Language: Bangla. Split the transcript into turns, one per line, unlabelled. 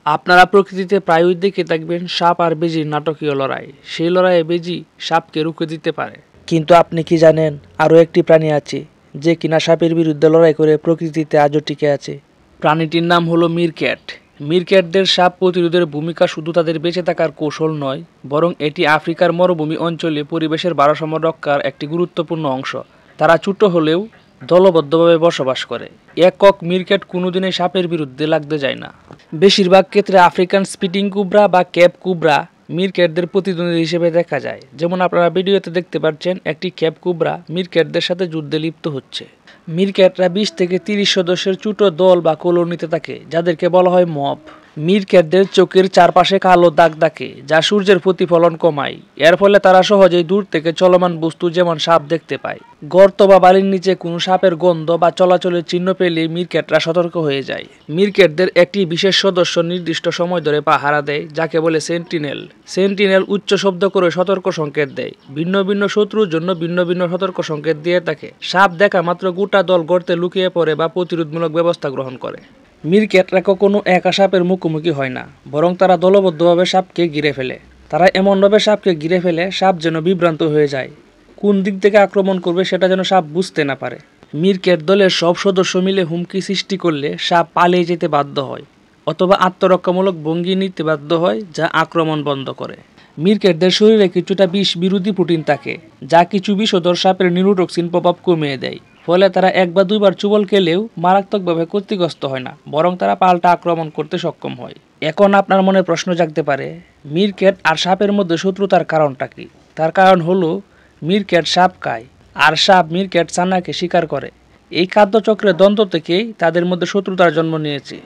আপনারা প্রকৃতিতে প্রায়ই দেখে থাকবেন সাপ আর বেজির নাটকীয় লড়াই। সেই লড়াইয়ে বেজি সাপকে রুখে দিতে পারে। কিন্তু আপনি কি জানেন আরও একটি প্রাণী আছে যে কিনা সাপের বিরুদ্ধে লড়াই করে প্রকৃতিতে আজও টিকে আছে? প্রাণীটির নাম হলো মিরক্যাট। মিরক্যাটদের সাপ প্রতিরোধের ভূমিকা শুধু তাদের বেঁচে থাকার কৌশল নয়, বরং এটি আফ্রিকার মরুভূমি অঞ্চলে পরিবেশের ভারসাম্য রক্ষার একটি গুরুত্বপূর্ণ অংশ। তারা ছোট হলেও দলবদ্ধভাবে বসবাস করে। একক মিরক্যাট কোনোদিনই সাপের বিরুদ্ধে লাগতে যায় না। বেশিরভাগ ক্ষেত্রে আফ্রিকান স্পিটিং কুবরা বা ক্যাপ কুবরা মিরক্যাটদের প্রতিদ্বন্দ্বী হিসেবে দেখা যায়। যেমন আপনারা ভিডিওতে দেখতে পাচ্ছেন, একটি ক্যাপ কুবরা মিরক্যাটদের সাথে যুদ্ধে লিপ্ত হচ্ছে। মিরক্যাটরা 20 থেকে 30 সদস্যের ছোট দল বা কলোনিতে থাকে, যাদেরকে বলা হয় মব। মিরক্যাটদের চোখের চারপাশে কালো দাগ থাকে, যা সূর্যের প্রতিফলন কমায়। এর ফলে তারা সহজেই দূর থেকে চলমান বস্তু যেমন সাপ দেখতে পায়। গর্ত বা বালির নিচে কোনো সাপের গন্ধ বা চলাচলের চিহ্ন পেলে মিরক্যাটরা সতর্ক হয়ে যায়। মিরক্যাটদের একটি বিশেষ সদস্য নির্দিষ্ট সময় ধরে পাহারা দেয়, যাকে বলে সেন্টিনেল। সেন্টিনেল উচ্চ শব্দ করে সতর্ক সংকেত দেয়। ভিন্ন ভিন্ন শত্রুর জন্য ভিন্ন ভিন্ন সতর্ক সংকেত দিয়ে থাকে। সাপ দেখা মাত্র গোটা দল গর্তে লুকিয়ে পড়ে বা প্রতিরোধমূলক ব্যবস্থা গ্রহণ করে। মিরক্যাটরা কখনো একা সাপের মুখোমুখি হয় না, বরং তারা দলবদ্ধভাবে সাপকে ঘিরে ফেলে। তারা এমনভাবে সাপকে ঘিরে ফেলে সাপ যেন বিভ্রান্ত হয়ে যায়। কোন দিক থেকে আক্রমণ করবে সেটা যেন সাপ বুঝতে না পারে। মিরক্যাট দলের সব সদস্য মিলে হুমকি সৃষ্টি করলে সাপ পালিয়ে যেতে বাধ্য হয় অথবা আত্মরক্ষামূলক ভঙ্গি নিতে বাধ্য হয়, যা আক্রমণ বন্ধ করে। মিরক্যাটদের শরীরে কিছুটা বিষ বিরোধী প্রোটিন থাকে, যা কিছু বিষধর সাপের নিউরোটক্সিন প্রভাব কমিয়ে দেয়। ফলে তারা 1 বা 2 বার চুবল খেলেও মারাত্মকভাবে ক্ষতিগ্রস্ত হয় না, বরং তারা পাল্টা আক্রমণ করতে সক্ষম হয়। এখন আপনার মনে প্রশ্ন জাগতে পারে, মিরক্যাট আর সাপের মধ্যে শত্রুতার কারণটা কি? তার কারণ হলো মিরক্যাট সাপ খায় আর সাপ মিরক্যাট ছানাকে শিকার করে। এই খাদ্যচক্রের দ্বন্দ্ব থেকেই তাদের মধ্যে শত্রুতার জন্ম নিয়েছে।